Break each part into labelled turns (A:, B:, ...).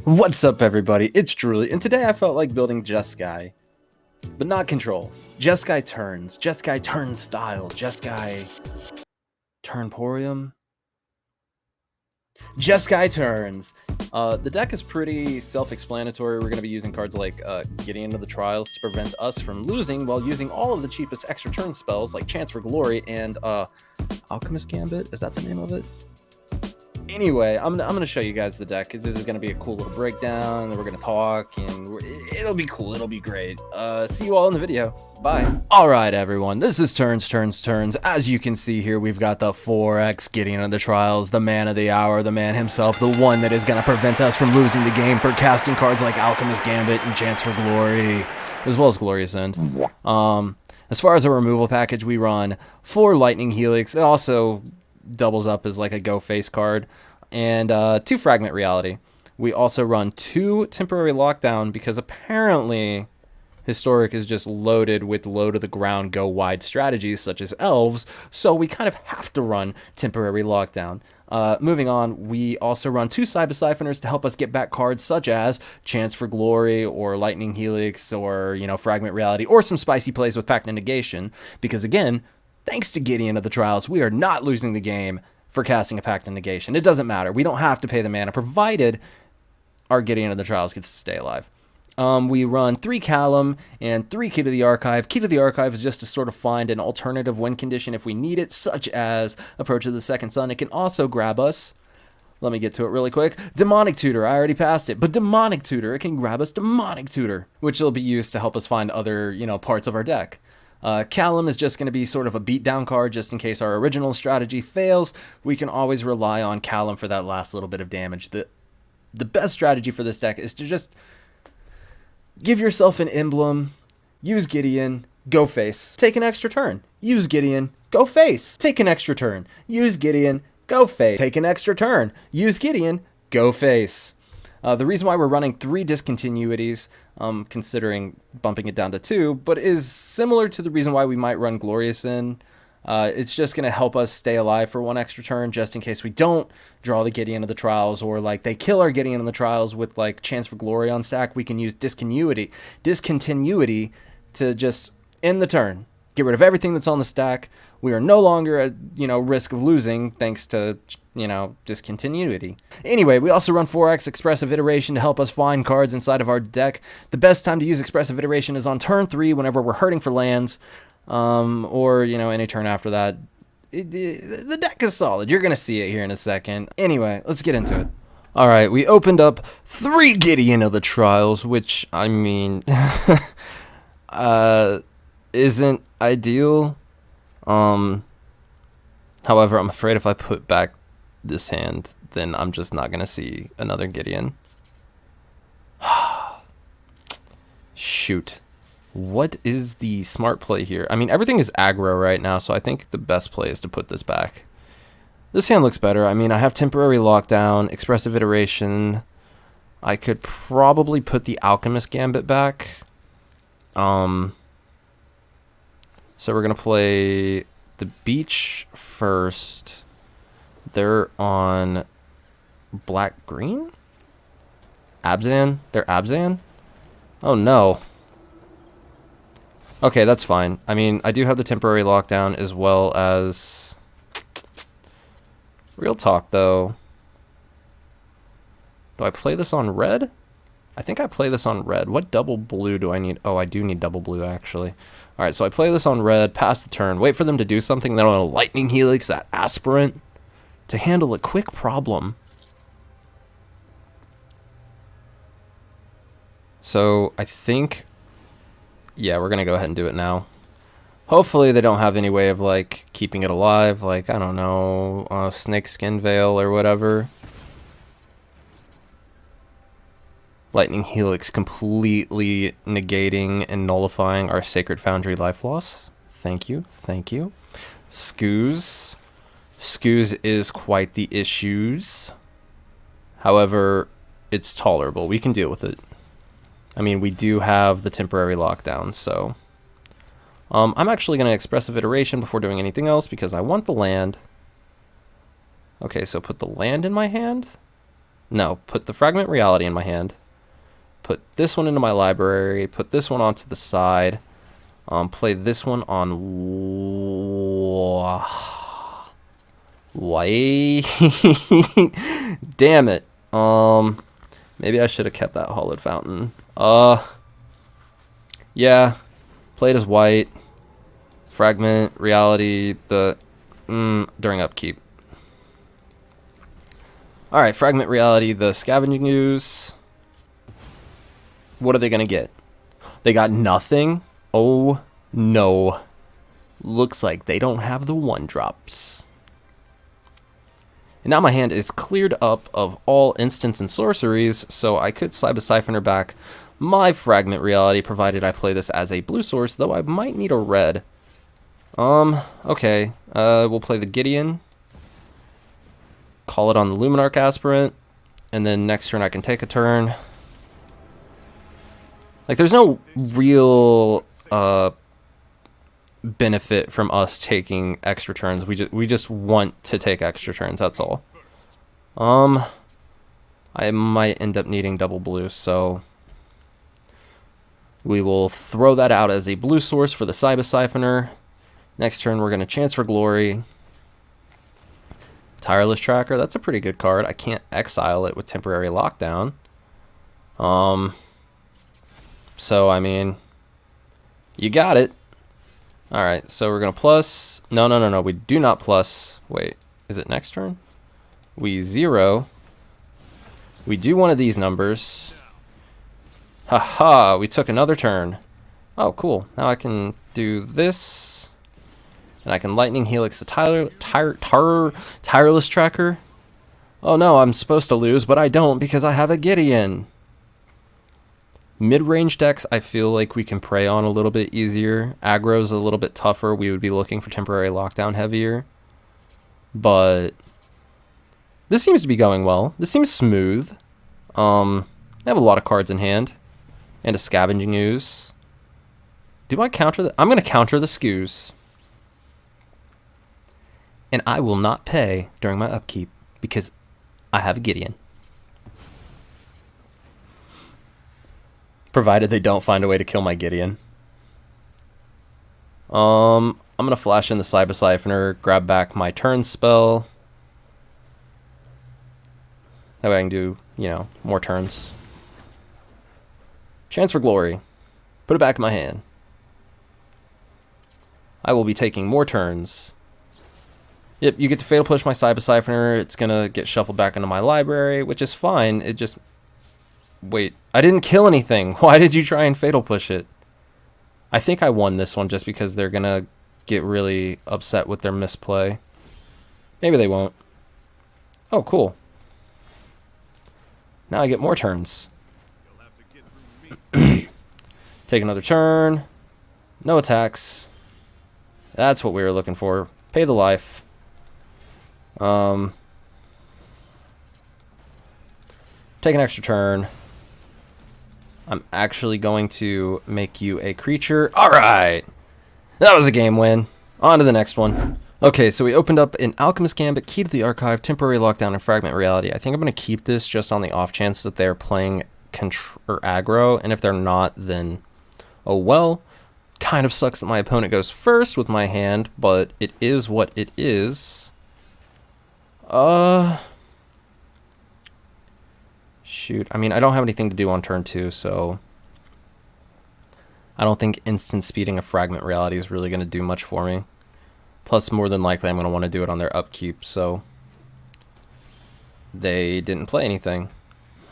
A: What's up, everybody? It's Drooly, and today I felt like building Jeskai, but not control. Jeskai turns, Jeskai turnstile, Jeskai turnporium, Jeskai turns. The deck is pretty self-explanatory. We're going to be using cards like Gideon of the Trials to prevent us from losing, while using all of the cheapest extra turn spells like Chance for Glory and Alchemist Gambit. Is that the name of it? Anyway, I'm gonna show you guys the deck. This is gonna be a cool little breakdown. We're gonna talk, and it'll be cool. It'll be great. See you all in the video. Bye. All right, everyone. This is turns. As you can see here, we've got the 4X Gideon of the Trials, the man of the hour, the man himself, the one that is gonna prevent us from losing the game for casting cards like Alchemist Gambit and Chance for Glory, as well as Glorious End. As far as a removal package, we run 4 Lightning Helix. It also doubles up as like a go face card, and 2 Fragment Reality. We also run 2 Temporary Lockdown because apparently Historic is just loaded with low to the ground go wide strategies such as Elves, so we kind of have to run Temporary Lockdown. Moving on, we also run 2 Saiba Syphoners to help us get back cards such as Chance for Glory or Lightning Helix or, Fragment Reality, or some spicy plays with Pact of Negation, because again, thanks to Gideon of the Trials, we are not losing the game for casting a Pact of Negation. It doesn't matter. We don't have to pay the mana, provided our Gideon of the Trials gets to stay alive. We run 3 Calim and 3 Key to the Archive. Key to the Archive is just to sort of find an alternative win condition if we need it, such as Approach of the Second Sun. It can also grab us. Let me get to it really quick. Demonic Tutor, I already passed it, but Demonic Tutor, it can grab us Demonic Tutor, which will be used to help us find other, parts of our deck. Calim is just going to be sort of a beatdown card just in case our original strategy fails. We can always rely on Calim for that last little bit of damage. The best strategy for this deck is to just give yourself an emblem, use Gideon, go face. Take an extra turn, use Gideon, go face. Take an extra turn, use Gideon, go face. Take an extra turn, use Gideon, go face. The reason why we're running 3 discontinuities, considering bumping it down to 2, but is similar to the reason why we might run Glorious End. It's just going to help us stay alive for 1 extra turn, just in case we don't draw the Gideon of the Trials, or like they kill our Gideon of the Trials with like Chance for Glory on stack. We can use Discontinuity to just end the turn. Get rid of everything that's on the stack. We are no longer at, risk of losing thanks to, Discontinuity. Anyway, we also run 4X Expressive Iteration to help us find cards inside of our deck. The best time to use Expressive Iteration is on turn 3 whenever we're hurting for lands, or, any turn after that. The deck is solid. You're going to see it here in a second. Anyway, let's get into it. All right, we opened up 3 Gideon of the Trials, which, I mean, isn't ideal. However, I'm afraid if I put back this hand, then I'm just not going to see another Gideon. Shoot. What is the smart play here? I mean, everything is aggro right now, so I think the best play is to put this back. This hand looks better. I mean, I have Temporary Lockdown, Expressive Iteration. I could probably put the Alchemist Gambit back. So we're going to play the Beach first. They're on black-green? Abzan? They're Abzan? Oh, no. Okay, that's fine. I mean, I do have the Temporary Lockdown as well as... Real talk, though. Do I play this on red? I think I play this on red. What double blue do I need? Oh, I do need double blue, actually. All right, so I play this on red, pass the turn, wait for them to do something, then on a Lightning Helix, that Aspirant, to handle a quick problem. So I think, yeah, we're going to go ahead and do it now. Hopefully they don't have any way of, like, keeping it alive, like, I don't know, Snake Skin Veil or whatever. Lightning Helix completely negating and nullifying our Sacred Foundry life loss. Thank you, thank you. Scoos. Scoos is quite the issues. However, it's tolerable. We can deal with it. I mean, we do have the Temporary Lockdown, so... I'm actually going to Expressive Iteration before doing anything else because I want the land. Okay, so put the land in my hand. No, put the Fragment Reality in my hand. Put this one into my library. Put this one onto the side. Play this one on white. Damn it. Maybe I should have kept that Hallowed Fountain. Yeah. Played as white. Fragment Reality during upkeep. Alright, Fragment Reality, the Scavenging Ooze. What are they gonna get? They got nothing? Oh no. Looks like they don't have the 1-drops. And now my hand is cleared up of all instants and sorceries, so I could Saiba Syphoner back my Fragment Reality, provided I play this as a blue source, though I might need a red. Okay. We'll play the Gideon. Call it on the Luminarch Aspirant. And then next turn I can take a turn. Like, there's no real benefit from us taking extra turns. We just want to take extra turns, that's all. I might end up needing double blue, so we will throw that out as a blue source for the Saiba Syphoner. Next turn we're going to Chance for Glory. Tireless Tracker, that's a pretty good card. I can't exile it with Temporary Lockdown. So, I mean, you got it. Alright, so we're going to plus. No, we do not plus. Wait, is it next turn? We 0. We do one of these numbers. Haha, we took another turn. Oh, cool. Now I can do this. And I can Lightning Helix the Tireless Tracker. Oh no, I'm supposed to lose, but I don't because I have a Gideon. Mid-range decks, I feel like we can prey on a little bit easier. Aggro's a little bit tougher. We would be looking for Temporary Lockdown heavier. But this seems to be going well. This seems smooth. I have a lot of cards in hand. And a Scavenging Ooze. Do I counter the... I'm going to counter the Scoos. And I will not pay during my upkeep because I have a Gideon. Provided they don't find a way to kill my Gideon. I'm going to flash in the Saiba Syphoner, grab back my turn spell. That way I can do, more turns. Chance for Glory. Put it back in my hand. I will be taking more turns. Yep, you get to Fatal Push my Saiba Syphoner. It's going to get shuffled back into my library, which is fine. It just... Wait, I didn't kill anything. Why did you try and Fatal Push it? I think I won this one just because they're going to get really upset with their misplay. Maybe they won't. Oh, cool. Now I get more turns. Take another turn. No attacks. That's what we were looking for. Pay the life. Take an extra turn. I'm actually going to make you a creature. Alright! That was a game win. On to the next one. Okay, so we opened up an Alchemist Gambit, Key to the Archive, Temporary Lockdown, and Fragment Reality. I think I'm going to keep this just on the off chance that they're playing aggro, and if they're not, then oh well. Kind of sucks that my opponent goes first with my hand, but it is what it is. Shoot. I mean, I don't have anything to do on turn 2, so I don't think instant speeding a Fragment Reality is really going to do much for me. Plus, more than likely, I'm going to want to do it on their upkeep, so they didn't play anything.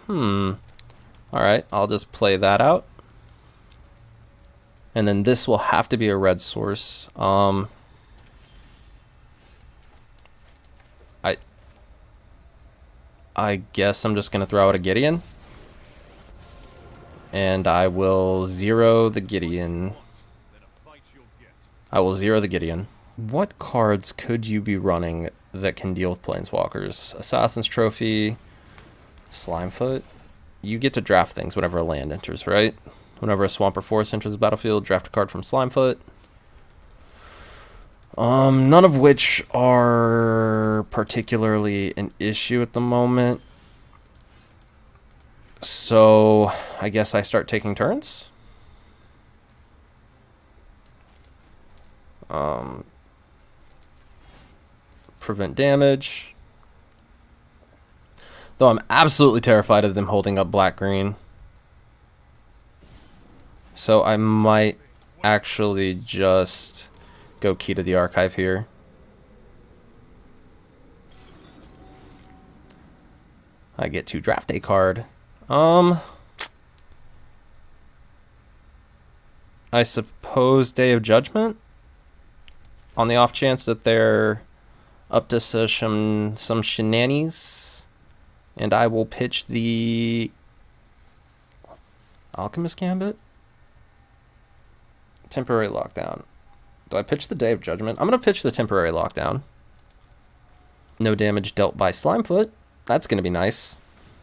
A: Alright, I'll just play that out. And then this will have to be a red source. I guess I'm just going to throw out a Gideon. And I will 0 the Gideon. I will 0 the Gideon. What cards could you be running that can deal with Planeswalkers? Assassin's Trophy, Slimefoot. You get to draft things whenever a land enters, right? Whenever a swamp or forest enters the battlefield, draft a card from Slimefoot. None of which are particularly an issue at the moment. So I guess I start taking turns. Prevent damage. Though I'm absolutely terrified of them holding up black-green. So I might actually just go Key to the Archive here. I get to draft a card. I suppose Day of Judgment? On the off chance that they're up to some shenanigans. And I will pitch the Alchemist Gambit. Temporary Lockdown. Do I pitch the Day of Judgment? I'm going to pitch the Temporary Lockdown. No damage dealt by Slimefoot. That's going to be nice.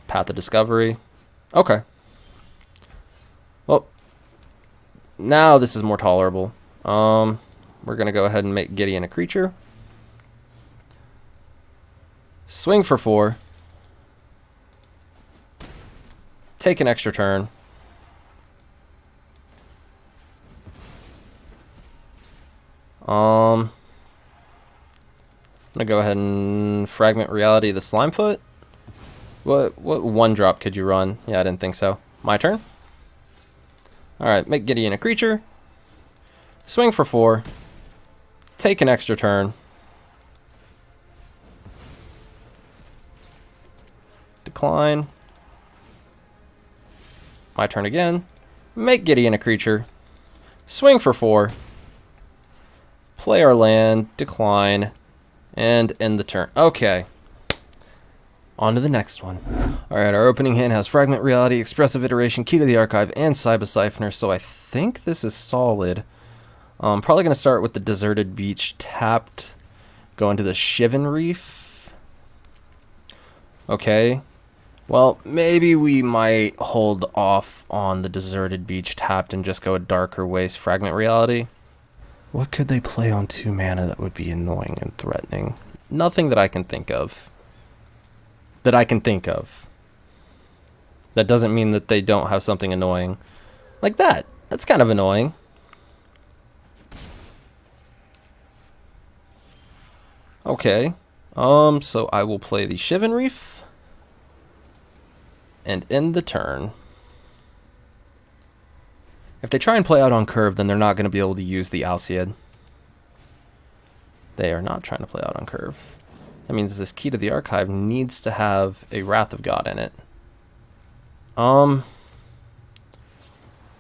A: Path of Discovery. Okay. Well, now this is more tolerable. We're going to go ahead and make Gideon a creature. Swing for 4. Take an extra turn. I'm gonna go ahead and Fragment Reality the Slimefoot. What 1-drop could you run? Yeah, I didn't think so. My turn. Alright, make Gideon a creature. Swing for 4. Take an extra turn. Decline. My turn again. Make Gideon a creature. Swing for 4. Play our land. Decline. And end the turn. Okay. On to the next one. Alright, our opening hand has Fragment Reality, Expressive Iteration, Key to the Archive, and Saiba Syphoner, so I think this is solid. I'm probably going to start with the Deserted Beach tapped. Go into the Shivan Reef. Okay. Well, maybe we might hold off on the Deserted Beach tapped and just go Adarkar Wastes Fragment Reality. What could they play on 2 mana that would be annoying and threatening? Nothing that I can think of. That doesn't mean that they don't have something annoying. Like that. That's kind of annoying. Okay. So I will play the Shivan Reef. And end the turn. If they try and play out on curve, then they're not going to be able to use the Alcid. They are not trying to play out on curve. That means this Key to the Archive needs to have a Wrath of God in it.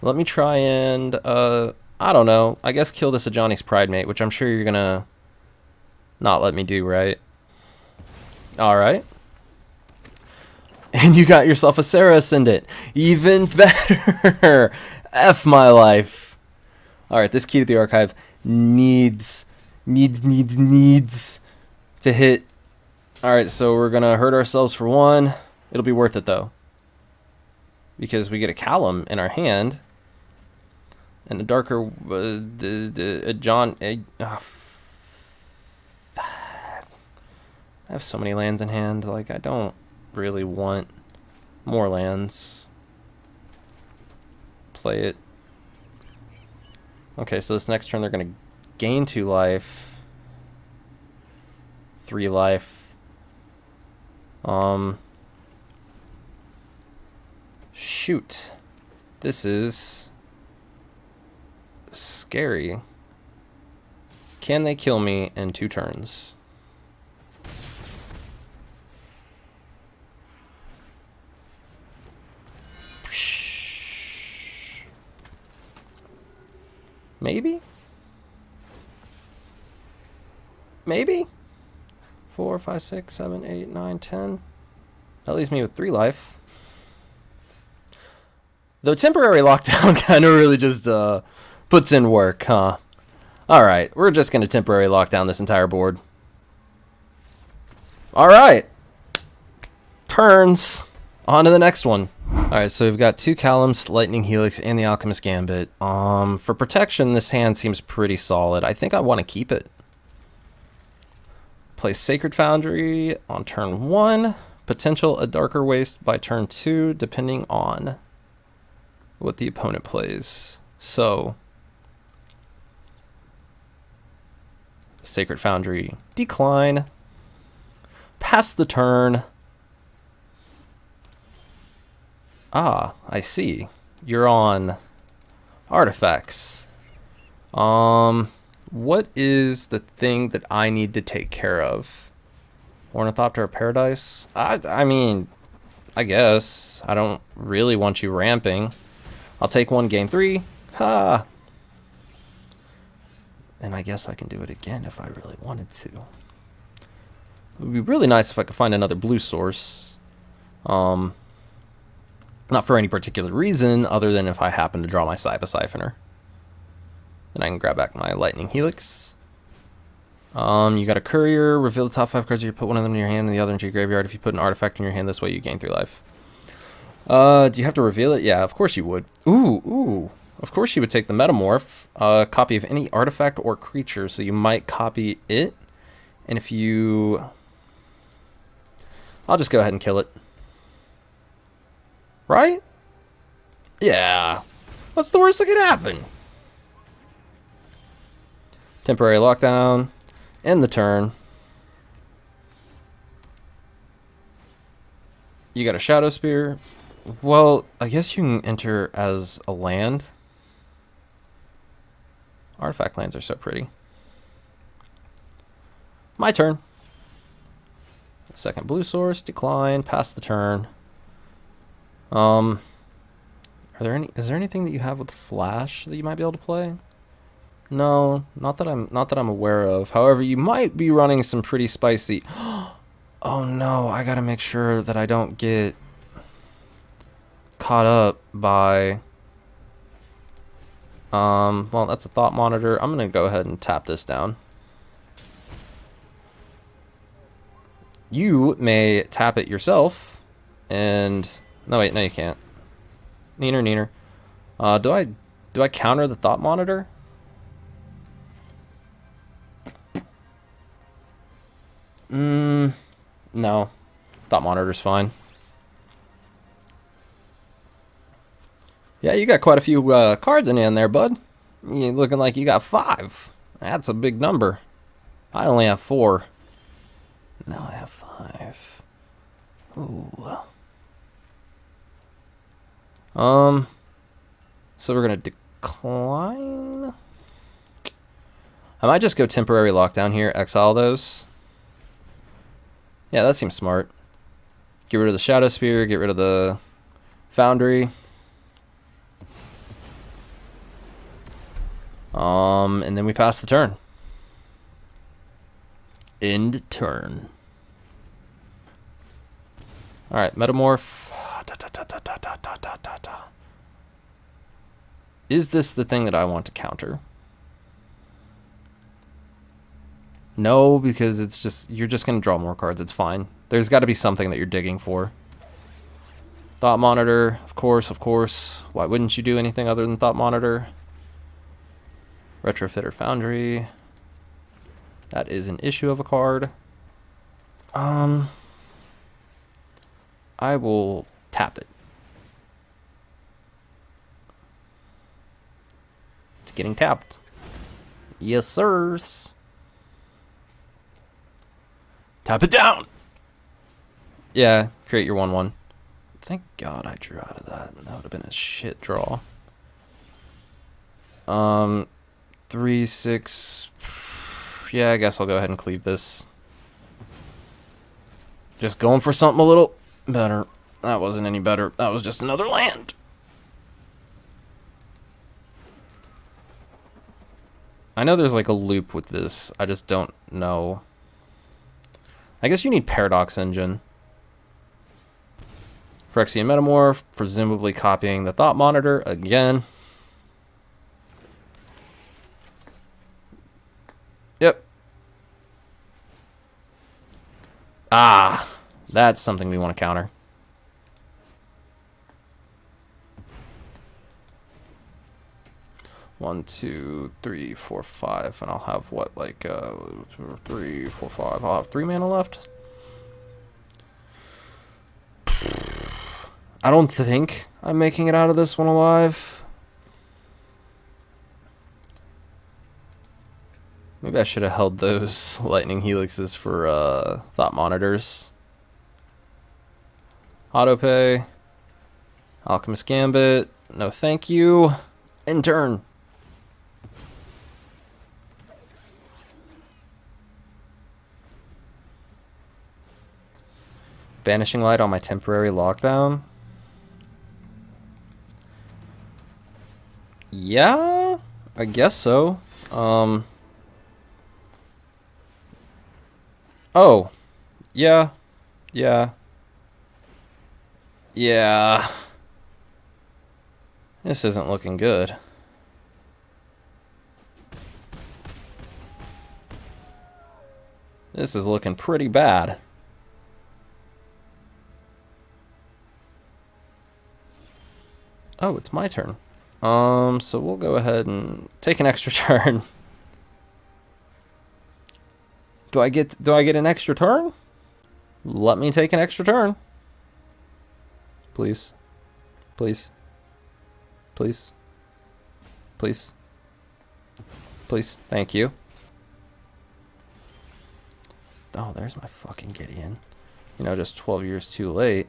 A: Let me try and, I don't know. I guess kill this Ajani's Pridemate, which I'm sure you're going to not let me do, right? Alright. And you got yourself a Serra Ascendant. Even better. F my life. Alright, this Key to the Archive needs to hit. Alright, so we're going to hurt ourselves for 1. It'll be worth it, though. Because we get a Calim in our hand. And a darker... John... I have so many lands in hand. Like, I don't really want more lands. Play it. Okay, so this next turn they're going to gain 2 life. 3 life. Shoot. This is scary. Can they kill me in 2 turns? Maybe? Maybe? 4, 5, 6, 7, 8, 9, 10. That leaves me with 3 life. Though temporary lockdown kind of really just puts in work, huh? Alright, we're just going to temporary lock down this entire board. Alright. Turns. On to the next one. Alright, so we've got 2 Calims, Lightning Helix, and the Alchemist Gambit. For protection, this hand seems pretty solid. I think I want to keep it. Play Sacred Foundry on turn 1. potential Adarkar Waste by turn 2, depending on what the opponent plays. So, Sacred Foundry, decline. Pass the turn. Ah, I see. You're on artifacts. What is the thing that I need to take care of? Ornithopter of Paradise? I mean, I guess. I don't really want you ramping. I'll take 1, gain 3. Ha! And I guess I can do it again if I really wanted to. It would be really nice if I could find another blue source. Not for any particular reason, other than if I happen to draw my Saiba Syphoner. Then I can grab back my Lightning Helix. You got a Courier, reveal the top 5 cards, you put one of them in your hand and the other into your graveyard. If you put an artifact in your hand this way, you gain 3 life. Do you have to reveal it? Yeah, of course you would. Ooh. Of course you would take the Metamorph, copy of any artifact or creature, so you might copy it. And if you... I'll just go ahead and kill it. Right? Yeah. What's the worst that could happen? Temporary lockdown. End the turn. You got a Shadow Spear. Well, I guess you can enter as a land. Artifact lands are so pretty. My turn. Second blue source, decline, pass the turn. Is there anything that you have with flash that you might be able to play? No, not that I'm aware of. However, you might be running some pretty spicy. Oh no, I gotta make sure that I don't get caught up by well, that's a Thought Monitor. I'm gonna go ahead and tap this down. You may tap it yourself and no wait, no you can't. Neener. Do I counter the Thought Monitor? No. Thought Monitor's fine. Yeah, you got quite a few cards in the end there, bud. You looking like you got 5. That's a big number. I only have 4. Now I have 5. Ooh. So we're gonna decline. I might just go temporary lockdown here, exile those. Yeah, that seems smart. Get rid of the Shadow Spear, get rid of the Foundry. And then we pass the turn. End turn. Alright, Metamorph. Is this the thing that I want to counter? No, because it's just, you're just going to draw more cards. It's fine. There's got to be something that you're digging for. Thought Monitor, of course. Why wouldn't you do anything other than Thought Monitor? Retrofitter Foundry. That is an issue of a card. I will tap it. It's getting tapped. Yes, sirs. Tap it down. Yeah, create your 1/1. Thank God I drew out of that. That would have been a shit draw. 3, 6. Yeah, I guess I'll go ahead and cleave this. Just going for something a little better. That wasn't any better. That was just another land. I know there's like a loop with this. I just don't know. I guess you need Paradox Engine. Phyrexian Metamorph, presumably copying the Thought Monitor again. Yep. Ah, that's something we want to counter. One, 2, 3, 4, 5, and I'll have what, like 3, 4, 5. I'll have 3 mana left. I don't think I'm making it out of this one alive. Maybe I should have held those Lightning Helixes for Thought Monitors. Autopay. Alchemist Gambit. No thank you. In turn. Banishing Light on my temporary lockdown. Yeah, I guess so. Oh, yeah, yeah, yeah. This isn't looking good. This is looking pretty bad. Oh, it's my turn. So we'll go ahead and take an extra turn. Do I get an extra turn? Let me take an extra turn. Please. Please. Please. Please. Please. Thank you. Oh, there's my fucking Gideon. You know, just 12 years too late.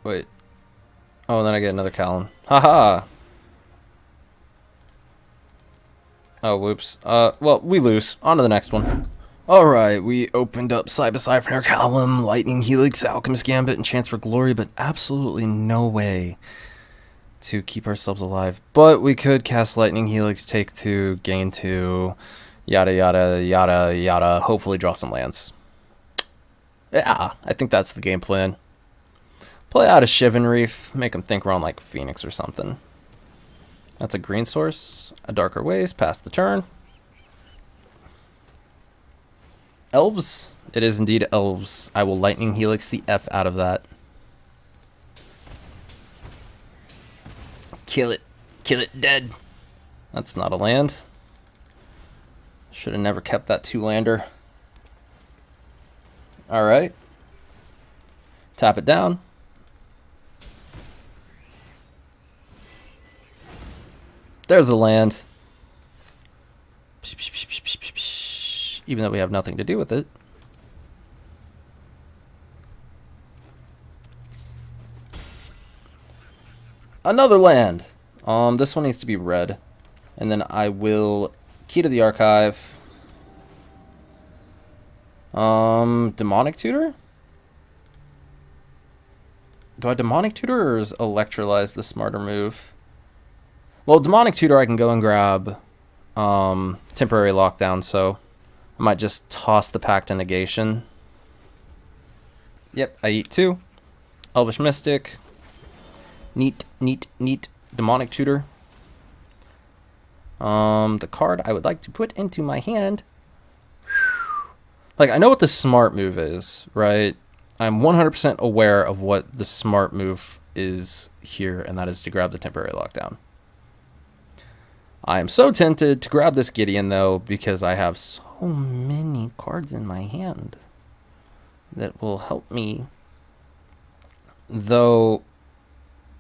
A: Wait. Oh, and then I get another Calim. Haha! Oh, whoops. Well, we lose. On to the next one. Alright, we opened up Saiba Syphoner, Calim, Lightning Helix, Alchemist Gambit, and Chance for Glory, but absolutely no way to keep ourselves alive. But we could cast Lightning Helix, take 2, gain 2, yada yada yada yada, hopefully draw some lands. Yeah, I think that's the game plan. Play out a Shivan Reef, make them think we're on like Phoenix or something. That's a green source. Adarkar Wastes, pass the turn. Elves? It is indeed Elves. I will Lightning Helix the F out of that. Kill it. Kill it dead. That's not a land. Should have never kept that 2-lander. Alright. Tap it down. There's a land. Even though we have nothing to do with it. Another land. This one needs to be red. And then I will key to the archive. Demonic Tutor? Do I Demonic Tutor or is Electrolyze the smarter move? Well, Demonic Tutor I can go and grab temporary lockdown, so I might just toss the Pact of Negation. Yep, I eat 2. Elvish Mystic. Neat, neat, neat. Demonic Tutor. The card I would like to put into my hand. Like, I know what the smart move is, right? I'm 100% aware of what the smart move is here, and that is to grab the temporary lockdown. I am so tempted to grab this Gideon, though, because I have so many cards in my hand that will help me. Though,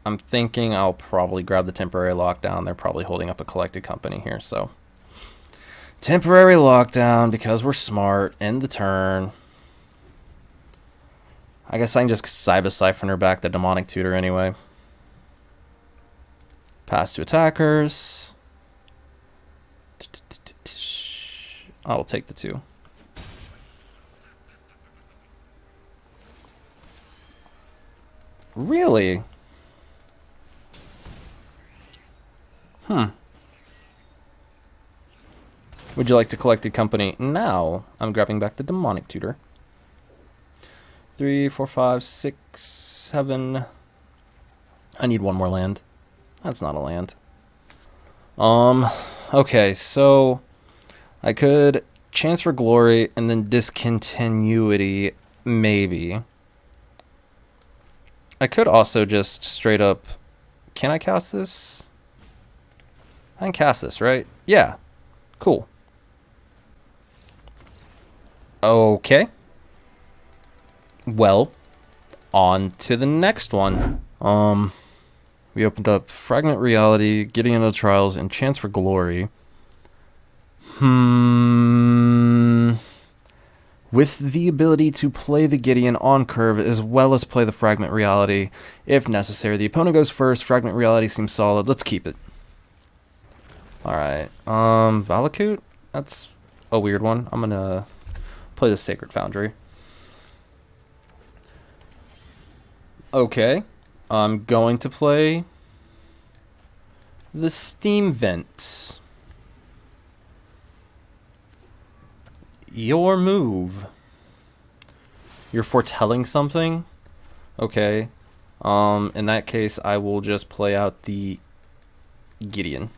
A: I'm thinking I'll probably grab the temporary lockdown. They're probably holding up a collected company here, so. Temporary lockdown, because we're smart. End the turn. I guess I can just Saiba Syphoner back the Demonic Tutor anyway. Pass to attackers. I will take the 2. Really? Would you like to collect a company now? I'm grabbing back the Demonic Tutor. 3, 4, 5, 6, 7. I need one more land. That's not a land. Okay, so I could Chance for Glory and then Discontinuity, maybe. I could also just straight up... Can I cast this? I can cast this, right? Yeah. Cool. Okay. Well, on to the next one. We opened up Fragment Reality, Gideon of the Trials, and Chance for Glory. With the ability to play the Gideon on curve as well as play the Fragment Reality if necessary. The opponent goes first. Fragment Reality seems solid. Let's keep it. Alright. Valakut? That's a weird one. I'm gonna play the Sacred Foundry. Okay. I'm going to play the Steam Vents. Your move. You're foretelling something? Okay. In that case, I will just play out the Gideon.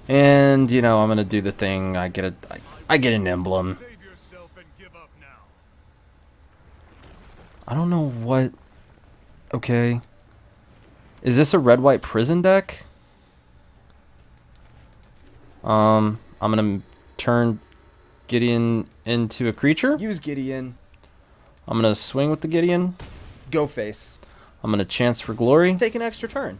A: And, you know, I'm going to do the thing. I get an emblem. I don't know what... Okay. Is this a red-white prison deck? I'm gonna turn Gideon into a creature.
B: Use Gideon.
A: I'm gonna swing with the Gideon.
B: Go face.
A: I'm gonna chance for glory.
B: Take an extra turn.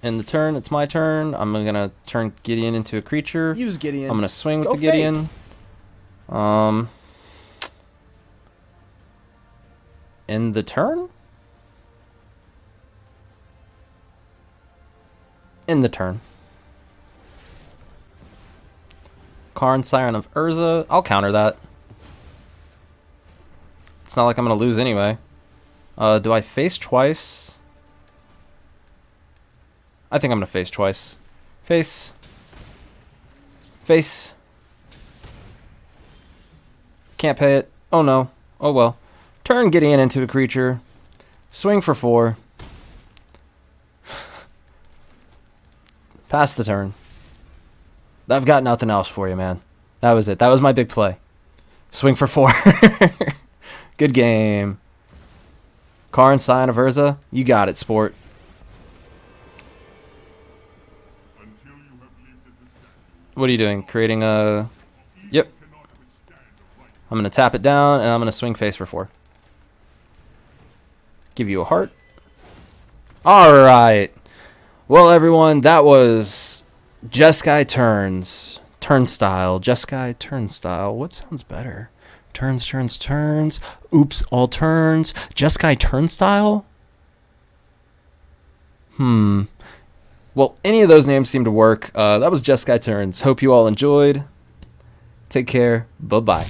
A: In the turn, it's my turn. I'm gonna turn Gideon into a creature.
B: Use Gideon.
A: I'm gonna swing with
B: Go
A: the Gideon.
B: face.
A: In the turn? In the turn. Karn, Siren of Urza. I'll counter that. It's not like I'm going to lose anyway. Do I face twice? I think I'm going to face twice. Face. Face. Can't pay it. Oh no. Oh well. Turn Gideon into a creature. Swing for 4. Pass the turn. I've got nothing else for you, man. That was it. That was my big play. Swing for 4. Good game. Karn, Scion of Urza. You got it, sport. What are you doing? Creating a... Yep. I'm going to tap it down, and I'm going to swing face for 4. Give you a heart. Alright. Well, everyone, that was Jeskai Turns. Turnstile. Jeskai Turnstile. What sounds better? Turns, turns, turns. Oops, all turns. Jeskai Turnstile? Well, any of those names seem to work. That was Jeskai Turns. Hope you all enjoyed. Take care. Bye-bye.